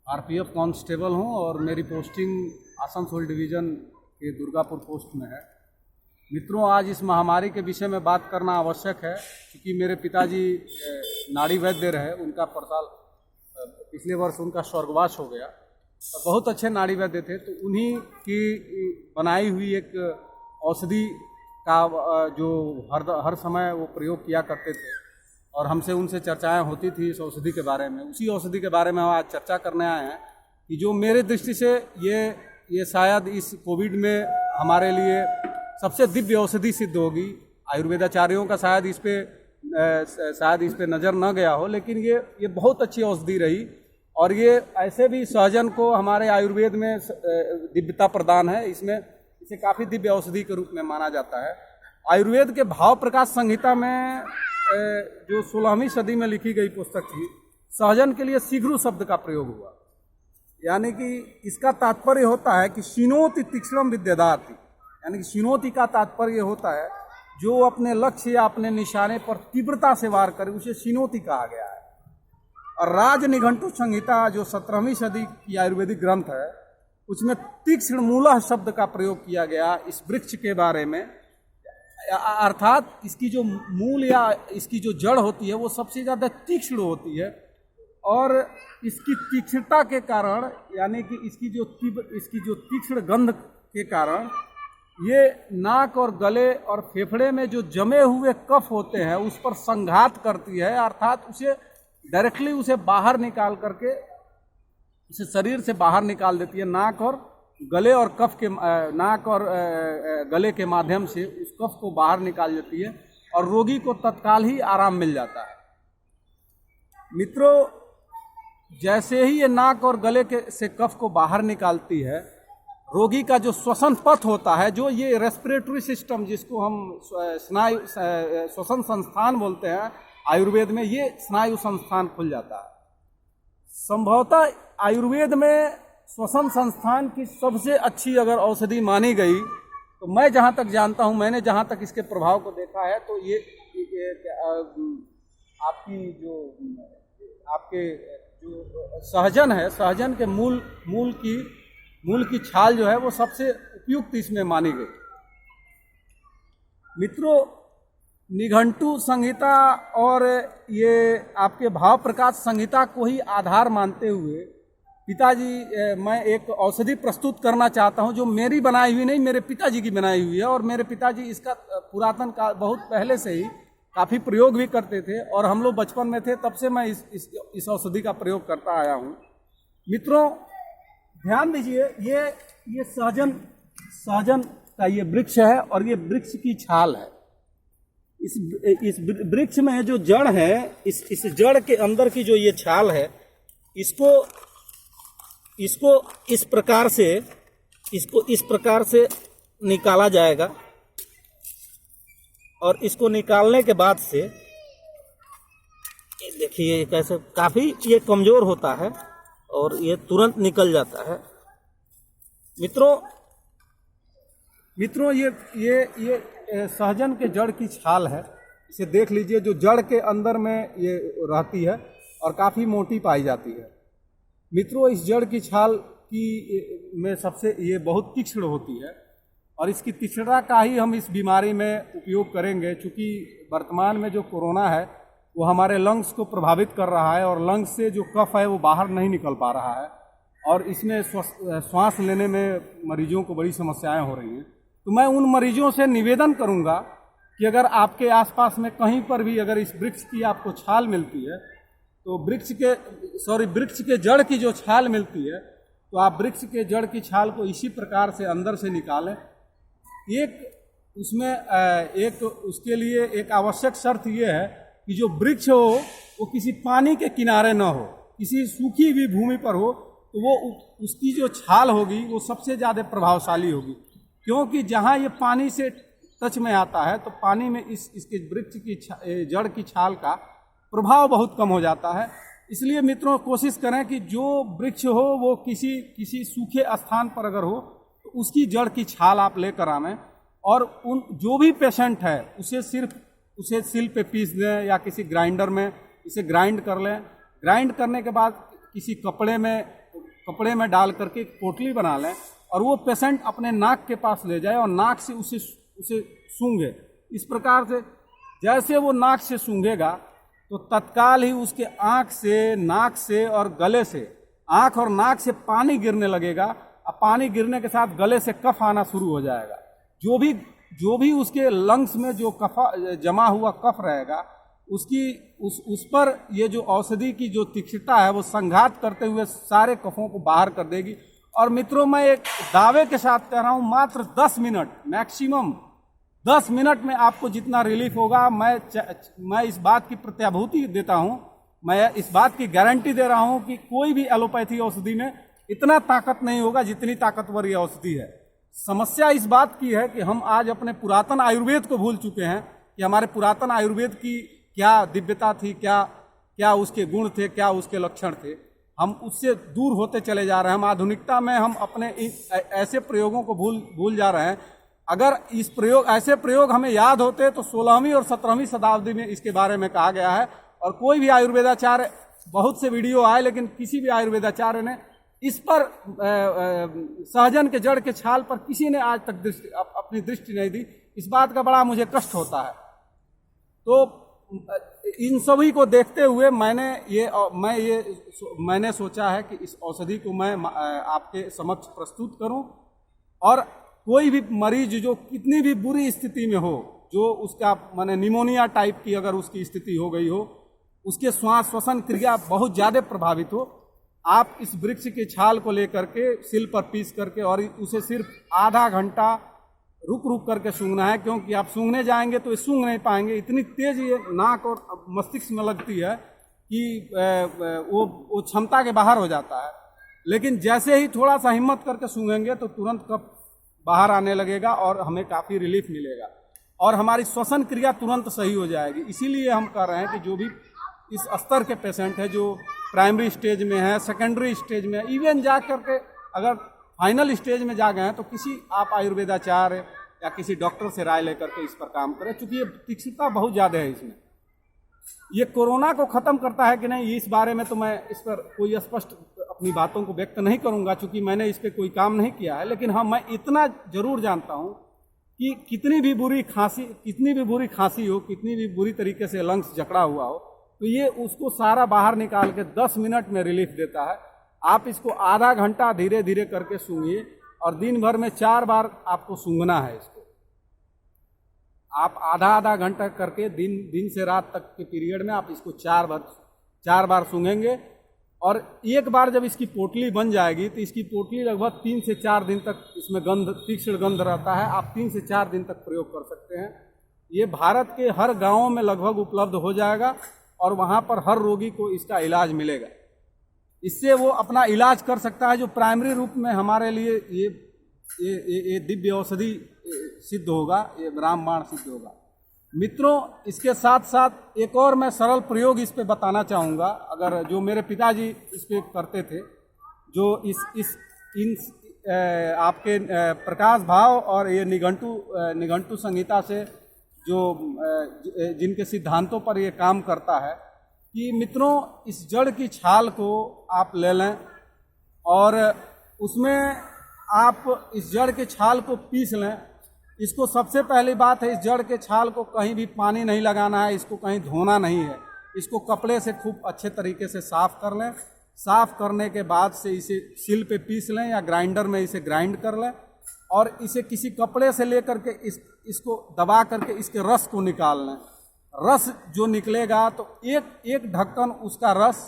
RPF constable हूं और मेरी पोस्टिंग आसनसोल डिवीज़न के दुर्गापुर पोस्ट में है। मित्रों, आज इस महामारी के विषय में बात करना आवश्यक है क्योंकि मेरे पिताजी नाड़ी वैद्य रहे। उनका पिछले वर्ष उनका स्वर्गवास हो गया और बहुत अच्छे नाड़ी वैद्य थे। तो उन्हीं की बनाई हुई एक औषधि का जो हर समय वो प्रयोग किया करते थे और हमसे उनसे चर्चाएं होती थी इस औषधि के बारे में। उसी औषधि के बारे में हम आज चर्चा करने आए हैं कि जो मेरे दृष्टि से ये शायद इस कोविड में हमारे लिए सबसे दिव्य औषधि सिद्ध होगी। आयुर्वेदाचार्यों का शायद इस पे नज़र न गया हो, लेकिन ये बहुत अच्छी औषधि रही और ये ऐसे भी सहजन को हमारे आयुर्वेद में दिव्यता प्रदान है। इसे काफ़ी दिव्य औषधि के रूप में माना जाता है। आयुर्वेद के भाव प्रकाश संहिता में जो 16वीं सदी में लिखी गई पुस्तक थी, सहजन के लिए शीघ्र शब्द का प्रयोग हुआ। यानी कि इसका तात्पर्य होता है कि शिनोति तीक्ष्णम विद्यदाति, यानी कि शिनोति का तात्पर्य होता है जो अपने लक्ष्य या अपने निशाने पर तीव्रता से वार करे, उसे शिनोति कहा गया है। और राज निघंटु संहिता जो 17वीं सदी की आयुर्वेदिक ग्रंथ है, उसमें तीक्ष्ण मूलः शब्द का प्रयोग किया गया इस वृक्ष के बारे में। अर्थात इसकी जो मूल या इसकी जो जड़ होती है वो सबसे ज़्यादा तीक्ष्ण होती है और इसकी तीक्ष्णता के कारण, यानी कि इसकी जो तीक्ष्ण गंध के कारण ये नाक और गले और फेफड़े में जो जमे हुए कफ होते हैं उस पर संघात करती है। अर्थात उसे डायरेक्टली उसे बाहर निकाल करके उसे शरीर से बाहर निकाल देती है। नाक और गले के माध्यम से उस कफ को बाहर निकाल देती है और रोगी को तत्काल ही आराम मिल जाता है। मित्रों, जैसे ही ये नाक और गले से कफ को बाहर निकालती है, रोगी का जो श्वसन पथ होता है, जो ये रेस्पिरेटरी सिस्टम जिसको हम स्नायु श्वसन संस्थान बोलते हैं आयुर्वेद में, ये स्नायु संस्थान खुल जाता है। संभवतः आयुर्वेद में श्वसन संस्थान की सबसे अच्छी अगर औषधि मानी गई तो मैं जहाँ तक जानता हूँ, मैंने जहाँ तक इसके प्रभाव को देखा है, तो ये आपके जो सहजन है, सहजन के मूल की छाल जो है वो सबसे उपयुक्त इसमें मानी गई। मित्रों, निघंटु संहिता और ये आपके भाव प्रकाश संहिता को ही आधार मानते हुए पिताजी, मैं एक औषधि प्रस्तुत करना चाहता हूं जो मेरी बनाई हुई नहीं, मेरे पिताजी की बनाई हुई है। और मेरे पिताजी इसका पुरातन काल बहुत पहले से ही काफ़ी प्रयोग भी करते थे और हम लोग बचपन में थे तब से मैं इस औषधि का प्रयोग करता आया हूं। मित्रों, ध्यान दीजिए, ये सहजन का ये वृक्ष है और ये वृक्ष की छाल है। इस वृक्ष में जो जड़ है, इस जड़ के अंदर की जो ये छाल है, इसको इस प्रकार से निकाला जाएगा और इसको निकालने के बाद से देखिए कैसे काफी ये कमजोर होता है और ये तुरंत निकल जाता है। मित्रों, ये सहजन के जड़ की छाल है। इसे देख लीजिए, जो जड़ के अंदर में ये रहती है और काफी मोटी पाई जाती है। मित्रों, इस जड़ की छाल में सबसे ये बहुत तीक्ष्ण होती है और इसकी तीक्ष्णता का ही हम इस बीमारी में उपयोग करेंगे। चूँकि वर्तमान में जो कोरोना है वो हमारे लंग्स को प्रभावित कर रहा है और लंग्स से जो कफ है वो बाहर नहीं निकल पा रहा है और इसमें श्वास लेने में मरीजों को बड़ी समस्याएं हो रही हैं। तो मैं उन मरीजों से निवेदन करूंगा कि अगर आपके आसपास में कहीं पर भी अगर इस वृक्ष की आपको छाल मिलती है तो वृक्ष के जड़ की जो छाल मिलती है तो आप वृक्ष के जड़ की छाल को इसी प्रकार से अंदर से निकालें। उसके लिए एक आवश्यक शर्त ये है कि जो वृक्ष हो वो किसी पानी के किनारे न हो, किसी सूखी हुई भूमि पर हो, तो वो उसकी जो छाल होगी वो सबसे ज़्यादा प्रभावशाली होगी। क्योंकि जहाँ ये पानी से टच में आता है तो पानी में इसके वृक्ष की जड़ की छाल का प्रभाव बहुत कम हो जाता है। इसलिए मित्रों, कोशिश करें कि जो वृक्ष हो वो किसी सूखे स्थान पर अगर हो तो उसकी जड़ की छाल आप लेकर आवें और जो भी पेशेंट है उसे सिर्फ सिल पे पीस दें या किसी ग्राइंडर में इसे ग्राइंड कर लें। ग्राइंड करने के बाद किसी कपड़े में डाल करके पोटली बना लें और वो पेशेंट अपने नाक के पास ले जाए और नाक से उसे सूंघे। इस प्रकार से जैसे वो नाक से सूंघेगा तो तत्काल ही उसके आँख से, नाक से और गले से, आँख और नाक से पानी गिरने लगेगा। अब पानी गिरने के साथ गले से कफ आना शुरू हो जाएगा। जो भी उसके लंग्स में जो जमा हुआ कफ रहेगा उस पर ये जो औषधि की जो तीक्ष्णता है वो संघात करते हुए सारे कफों को बाहर कर देगी। और मित्रों, मैं एक दावे के साथ कह रहा हूँ, मात्र 10 मिनट, मैक्सिमम 10 मिनट में आपको जितना रिलीफ होगा, मैं इस बात की प्रत्याभूति देता हूँ, मैं इस बात की गारंटी दे रहा हूँ कि कोई भी एलोपैथी औषधि में इतना ताकत नहीं होगा जितनी ताकतवर ये औषधि है। समस्या इस बात की है कि हम आज अपने पुरातन आयुर्वेद को भूल चुके हैं कि हमारे पुरातन आयुर्वेद की क्या दिव्यता थी, क्या उसके गुण थे, क्या उसके लक्षण थे। हम उससे दूर होते चले जा रहे हैं। हम आधुनिकता में हम अपने ऐसे प्रयोगों को भूल जा रहे हैं। अगर ऐसे प्रयोग हमें याद होते तो 16वीं और 17वीं शताब्दी में इसके बारे में कहा गया है। और कोई भी आयुर्वेदाचार्य, बहुत से वीडियो आए लेकिन किसी भी आयुर्वेदाचार्य ने इस पर सहजन के जड़ के छाल पर किसी ने आज तक अपनी दृष्टि नहीं दी। इस बात का बड़ा मुझे कष्ट होता है। तो इन सभी को देखते हुए मैंने सोचा है कि इस औषधि को मैं आपके समक्ष प्रस्तुत करूं और कोई भी मरीज जो कितनी भी बुरी स्थिति में हो, जो उसका माने निमोनिया टाइप की अगर उसकी स्थिति हो गई हो, उसके श्वास श्वसन क्रिया बहुत ज़्यादा प्रभावित हो, आप इस वृक्ष की छाल को लेकर के सिल पर पीस करके और उसे सिर्फ आधा घंटा रुक करके सूंघना है। क्योंकि आप सूंघने जाएंगे तो ये सूंघ नहीं पाएंगे, इतनी तेज ये नाक और मस्तिष्क में लगती है कि वो क्षमता के बाहर हो जाता है। लेकिन जैसे ही थोड़ा सा हिम्मत करके सूंघेंगे तो तुरंत कफ बाहर आने लगेगा और हमें काफ़ी रिलीफ मिलेगा और हमारी श्वसन क्रिया तुरंत सही हो जाएगी। इसीलिए हम कह रहे हैं कि जो भी इस स्तर के पेशेंट है, जो प्राइमरी स्टेज में है, सेकेंडरी स्टेज में, इवन जा करके अगर फाइनल स्टेज में जा गए हैं तो किसी आप आयुर्वेदाचार्य या किसी डॉक्टर से राय लेकर के इस पर काम करें। चूँकि ये तीक्ष्णता बहुत ज़्यादा है इसमें। ये कोरोना को ख़त्म करता है कि नहीं, इस बारे में तो मैं इस पर कोई स्पष्ट अपनी बातों को व्यक्त नहीं करूंगा, चूँकि मैंने इस पर कोई काम नहीं किया है। लेकिन हाँ, मैं इतना जरूर जानता हूँ कि कितनी भी बुरी खांसी हो, कितनी भी बुरी तरीके से लंग्स जकड़ा हुआ हो, तो ये उसको सारा बाहर निकाल के 10 मिनट में रिलीफ देता है। आप इसको आधा घंटा धीरे धीरे करके सूंघिए और दिन भर में 4 बार आपको सूंघना है इसको। आप आधा घंटा करके दिन से रात तक के पीरियड में आप इसको 4 बार सूंघेंगे। और एक बार जब इसकी पोटली बन जाएगी तो इसकी पोटली लगभग 3 से 4 दिन तक इसमें तीक्ष्ण गंध रहता है। आप 3 से 4 दिन तक प्रयोग कर सकते हैं। ये भारत के हर गाँव में लगभग उपलब्ध हो जाएगा और वहाँ पर हर रोगी को इसका इलाज मिलेगा। इससे वो अपना इलाज कर सकता है, जो प्राइमरी रूप में हमारे लिए ये दिव्य औषधि सिद्ध होगा, ये रामबाण सिद्ध होगा। मित्रों, इसके साथ साथ एक और मैं सरल प्रयोग इस पे बताना चाहूँगा। अगर जो मेरे पिताजी इस पे करते थे, जो इन आपके प्रकाश भाव और ये निघंटु संहिता से जो जिनके सिद्धांतों पर ये काम करता है, कि मित्रों इस जड़ की छाल को आप ले लें और उसमें आप इस जड़ के छाल को पीस लें। इसको सबसे पहली बात है, इस जड़ के छाल को कहीं भी पानी नहीं लगाना है, इसको कहीं धोना नहीं है। इसको कपड़े से खूब अच्छे तरीके से साफ कर लें। साफ करने के बाद से इसे सिल पे पीस लें या ग्राइंडर में इसे ग्राइंड कर लें और इसे किसी कपड़े से लेकर के इसको दबा करके इसके रस को निकाल लें। रस जो निकलेगा तो एक ढक्कन उसका रस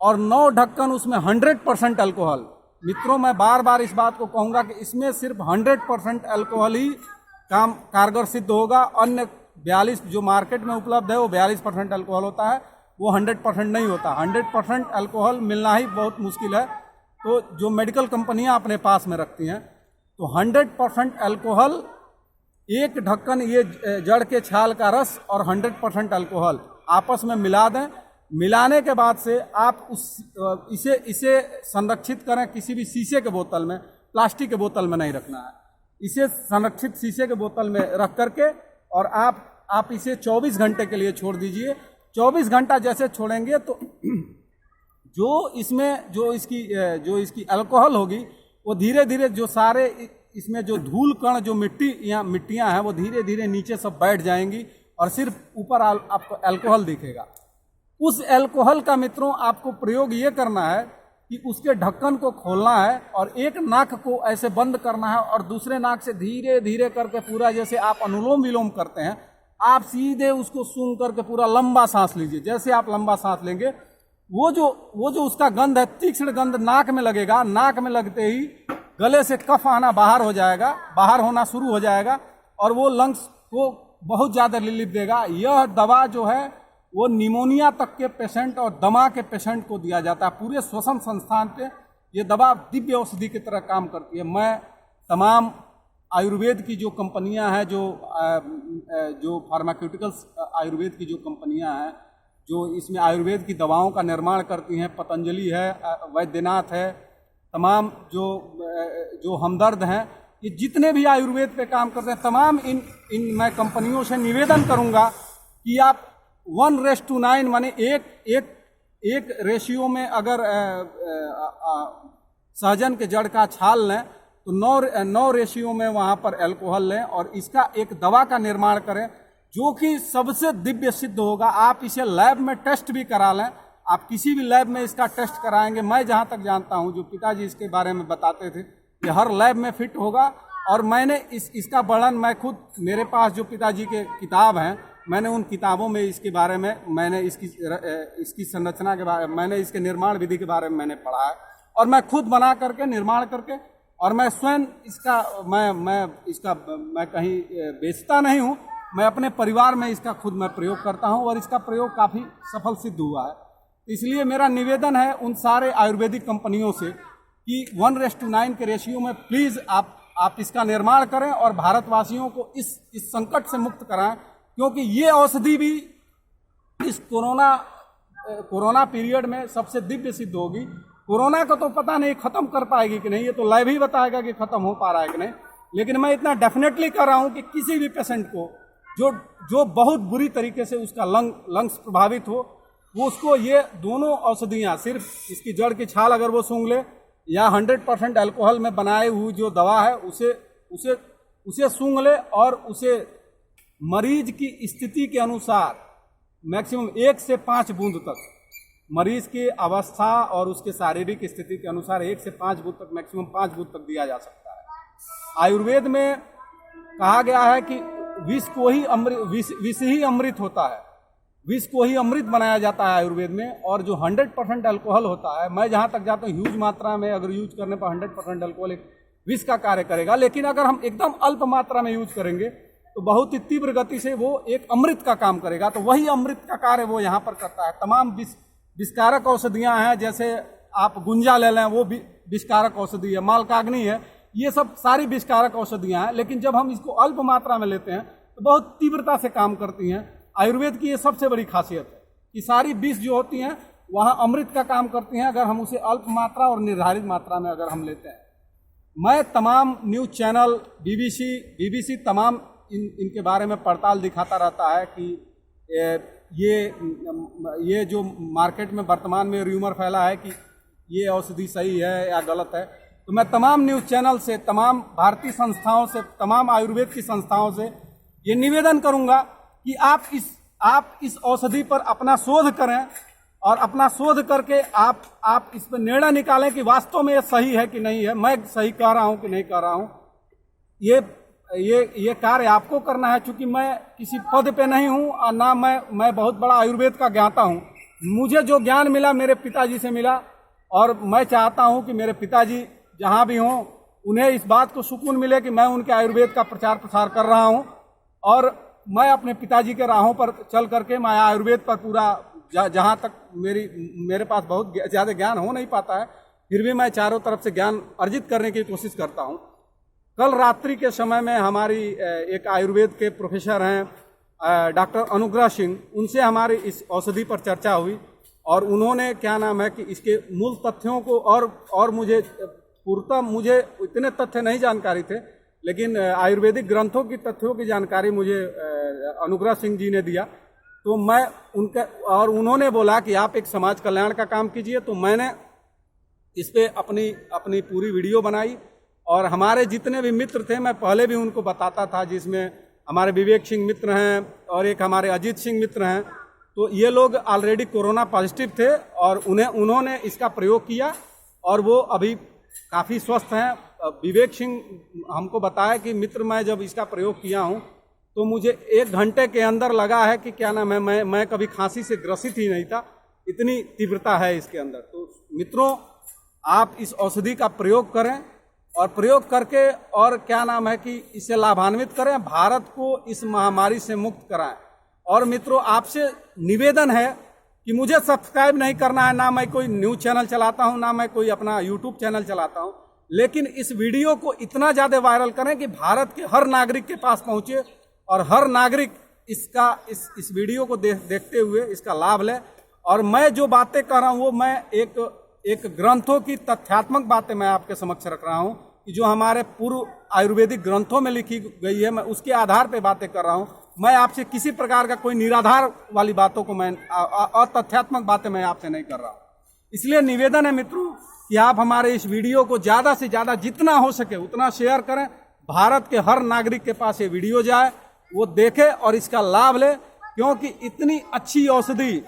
और 9 ढक्कन उसमें 100% अल्कोहल। मित्रों, मैं बार बार इस बात को कहूँगा कि इसमें सिर्फ 100% अल्कोहल ही कारगर सिद्ध होगा। अन्य 42 जो मार्केट में उपलब्ध है वो 42% अल्कोहल होता है, वो 100% नहीं होता। 100% अल्कोहल मिलना ही बहुत मुश्किल है। तो जो मेडिकल कंपनियां अपने पास में रखती हैं, तो 100% अल्कोहल, एक ढक्कन ये जड़ के छाल का रस और 100% अल्कोहल आपस में मिला दें। मिलाने के बाद से आप इसे संरक्षित करें किसी भी शीशे के बोतल में, प्लास्टिक के बोतल में नहीं रखना है। इसे संरक्षित शीशे के बोतल में रख करके और आप इसे 24 घंटे के लिए छोड़ दीजिए। 24 घंटा जैसे छोड़ेंगे तो जो इसकी अल्कोहल होगी वो धीरे धीरे जो सारे इसमें जो धूल कण जो मिट्टियाँ हैं वो धीरे धीरे नीचे सब बैठ जाएंगी और सिर्फ ऊपर आपको अल्कोहल दिखेगा। उस अल्कोहल का मित्रों आपको प्रयोग ये करना है कि उसके ढक्कन को खोलना है और एक नाक को ऐसे बंद करना है और दूसरे नाक से धीरे धीरे करके पूरा, जैसे आप अनुलोम विलोम करते हैं, आप सीधे उसको सूंघ करके पूरा लंबा सांस लीजिए। जैसे आप लंबा सांस लेंगे वो जो उसका गंध है, तीक्ष्ण गंध नाक में लगेगा। नाक में लगते ही गले से कफ आना बाहर होना शुरू हो जाएगा और वो लंग्स को बहुत ज़्यादा रिलीफ देगा। यह दवा जो है वो निमोनिया तक के पेशेंट और दमा के पेशेंट को दिया जाता है। पूरे श्वसन संस्थान पे ये दवा दिव्य औषधि की तरह काम करती है। मैं तमाम आयुर्वेद की जो कंपनियां हैं, जो फार्मास्यूटिकल्स आयुर्वेद की जो कंपनियां हैं जो इसमें आयुर्वेद की दवाओं का निर्माण करती हैं, पतंजलि है, वैद्यनाथ है, तमाम जो हमदर्द हैं, ये जितने भी आयुर्वेद पे काम करते हैं, तमाम इन मैं कंपनियों से निवेदन करूंगा कि आप 1:9 माने एक रेशियो में अगर सहजन के जड़ का छाल लें तो 9 रेशियो में वहाँ पर अल्कोहल लें और इसका एक दवा का निर्माण करें जो कि सबसे दिव्य सिद्ध होगा। आप इसे लैब में टेस्ट भी करा लें, आप किसी भी लैब में इसका टेस्ट कराएंगे, मैं जहाँ तक जानता हूँ, जो पिताजी इसके बारे में बताते थे कि हर लैब में फिट होगा। और मैंने इसका वर्णन मैं खुद, मेरे पास जो पिताजी के किताब हैं, मैंने उन किताबों में इसके बारे में, मैंने इसकी संरचना के बारे में, मैंने इसके निर्माण विधि के बारे में मैंने पढ़ा है और मैं खुद बना करके, निर्माण करके, और मैं स्वयं इसका मैं कहीं बेचता नहीं हूँ, मैं अपने परिवार में इसका खुद मैं प्रयोग करता हूँ और इसका प्रयोग काफ़ी सफल सिद्ध हुआ है। इसलिए मेरा निवेदन है उन सारे आयुर्वेदिक कंपनियों से कि 1:9 के रेशियो में प्लीज़ आप इसका निर्माण करें और भारतवासियों को इस संकट से मुक्त कराएं, क्योंकि ये औषधि भी इस कोरोना पीरियड में सबसे दिव्य सिद्ध होगी। कोरोना का तो पता नहीं खत्म कर पाएगी कि नहीं, ये तो लैब ही बताएगा कि खत्म हो पा रहा है कि नहीं, लेकिन मैं इतना डेफिनेटली कर रहा हूँ कि किसी भी पेशेंट को जो बहुत बुरी तरीके से उसका लंग्स प्रभावित हो, वो उसको ये दोनों औषधियाँ, सिर्फ इसकी जड़ की छाल अगर वो सूंघ ले या 100% अल्कोहल में बनाए हुई जो दवा है उसे सूंघ ले और उसे मरीज की स्थिति के अनुसार मैक्सिमम 1 से 5 बूंद तक, मरीज की अवस्था और उसके शारीरिक स्थिति के अनुसार 1 से 5 बूंद तक, मैक्सिमम 5 बूंद तक दिया जा सकता है। आयुर्वेद में कहा गया है कि विष ही अमृत होता है, विष को ही अमृत बनाया जाता है आयुर्वेद में। और जो 100% अल्कोहल होता है, मैं जहाँ तक जाता हूँ ह्यूज मात्रा में अगर यूज करने पर 100% अल्कोहल एक विष का कार्य करेगा, लेकिन अगर हम एकदम अल्प मात्रा में यूज करेंगे तो बहुत ही तीव्र गति से वो एक अमृत का काम करेगा। तो वही अमृत का कार्य वो यहाँ पर करता है। तमाम विषकारक औषधियाँ हैं, जैसे आप गुंजा ले लें, वो विषकारक औषधि है, मालकाग्नि है, ये सब सारी विषकारक औषधियाँ हैं, लेकिन जब हम इसको अल्प मात्रा में लेते हैं तो बहुत तीव्रता से काम करती हैं। आयुर्वेद की ये सबसे बड़ी खासियत है कि सारी विष जो होती हैं वहाँ अमृत का काम करती हैं, अगर हम उसे अल्प मात्रा और निर्धारित मात्रा में अगर हम लेते हैं। मैं तमाम न्यूज़ चैनल, बीबीसी तमाम इनके बारे में पड़ताल दिखाता रहता है कि ये जो मार्केट में वर्तमान में र्यूमर फैला है कि ये औषधि सही है या गलत है, तो मैं तमाम न्यूज़ चैनल से, तमाम भारतीय संस्थाओं से, तमाम आयुर्वेद की संस्थाओं से ये निवेदन करूंगा कि आप इस औषधि पर अपना शोध करें और अपना शोध करके आप इस पर निर्णय निकालें कि वास्तव में ये सही है कि नहीं है, मैं सही कह रहा हूं कि नहीं कह रहा हूं। ये कार्य आपको करना है, क्योंकि मैं किसी पद पे नहीं हूं और ना मैं बहुत बड़ा आयुर्वेद का ज्ञाता हूं। मुझे जो ज्ञान मिला मेरे पिताजी से मिला और मैं चाहता हूं कि मेरे पिताजी जहां भी हों उन्हें इस बात को सुकून मिले कि मैं उनके आयुर्वेद का प्रचार प्रसार कर रहा हूं और मैं अपने पिताजी के राहों पर चल करके मैं आयुर्वेद पर पूरा, जहाँ तक मेरे पास बहुत ज़्यादा ज्ञान हो नहीं पाता है, फिर भी मैं चारों तरफ से ज्ञान अर्जित करने की कोशिश करता हूँ। कल रात्रि के समय में हमारी एक आयुर्वेद के प्रोफेसर हैं डॉक्टर अनुग्रह सिंह, उनसे हमारी इस औषधि पर चर्चा हुई और उन्होंने क्या नाम है कि इसके मूल तथ्यों को और मुझे पूर्णतः मुझे इतने तथ्य नहीं जानकारी थे, लेकिन आयुर्वेदिक ग्रंथों की तथ्यों की जानकारी मुझे अनुग्रह सिंह जी ने दिया। तो मैं उनका, और उन्होंने बोला कि आप एक समाज कल्याण का काम कीजिए, तो मैंने इस पे अपनी पूरी वीडियो बनाई। और हमारे जितने भी मित्र थे, मैं पहले भी उनको बताता था, जिसमें हमारे विवेक सिंह मित्र हैं और एक हमारे अजीत सिंह मित्र हैं, तो ये लोग ऑलरेडी कोरोना पॉजिटिव थे और उन्होंने इसका प्रयोग किया और वो अभी काफ़ी स्वस्थ हैं। विवेक सिंह हमको बताया कि मित्र, मैं जब इसका प्रयोग किया हूँ तो मुझे 1 घंटे के अंदर लगा है कि क्या नाम है, मैं कभी खांसी से ग्रसित ही नहीं था, इतनी तीव्रता है इसके अंदर। तो मित्रों, आप इस औषधि का प्रयोग करें और प्रयोग करके और क्या नाम है कि इसे लाभान्वित करें, भारत को इस महामारी से मुक्त कराएं। और मित्रों, आपसे निवेदन है कि मुझे सब्सक्राइब नहीं करना है, ना मैं कोई न्यूज़ चैनल चलाता हूं, ना मैं कोई अपना यूट्यूब चैनल चलाता हूं, लेकिन इस वीडियो को इतना ज़्यादा वायरल करें कि भारत के हर नागरिक के पास पहुंचे और हर नागरिक इस वीडियो को देखते हुए इसका लाभ ले। और मैं जो बातें कर रहा हूँ वो मैं एक ग्रंथों की तथ्यात्मक बातें मैं आपके समक्ष रख रहा हूँ कि जो हमारे पूर्व आयुर्वेदिक ग्रंथों में लिखी गई है, मैं उसके आधार पे बातें कर रहा हूँ। मैं आपसे किसी प्रकार का कोई निराधार वाली बातों को मैं अतथ्यात्मक बातें मैं आपसे नहीं कर रहा हूँ। इसलिए निवेदन है मित्रों कि आप हमारे इस वीडियो को ज़्यादा से ज़्यादा जितना हो सके उतना शेयर करें। भारत के हर नागरिक के पास ये वीडियो जाए, वो देखे और इसका लाभ ले, क्योंकि इतनी अच्छी औषधि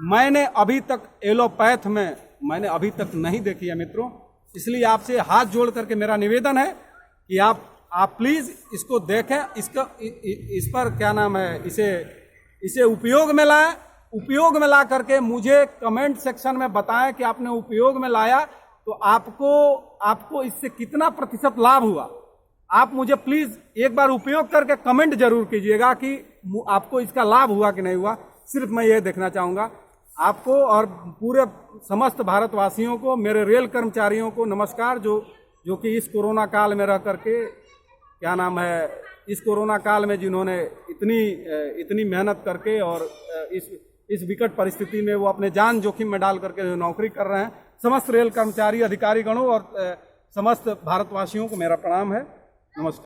मैंने अभी तक एलोपैथ में मैंने अभी तक नहीं देखी है मित्रों। इसलिए आपसे हाथ जोड़ करके मेरा निवेदन है कि आप प्लीज इसको देखें, इस पर क्या नाम है, इसे उपयोग में लाएं। उपयोग में ला करके मुझे कमेंट सेक्शन में बताएं कि आपने उपयोग में लाया तो आपको इससे कितना प्रतिशत लाभ हुआ। आप मुझे प्लीज एक बार उपयोग करके कमेंट जरूर कीजिएगा कि आपको इसका लाभ हुआ कि नहीं हुआ। सिर्फ मैं ये देखना चाहूँगा। आपको और पूरे समस्त भारतवासियों को, मेरे रेल कर्मचारियों को नमस्कार, जो कि इस कोरोना काल में रह करके क्या नाम है, इस कोरोना काल में जिन्होंने इतनी मेहनत करके और इस विकट परिस्थिति में वो अपने जान जोखिम में डाल करके जो नौकरी कर रहे हैं, समस्त रेल कर्मचारी अधिकारी गणों और समस्त भारतवासियों को मेरा प्रणाम है। नमस्कार।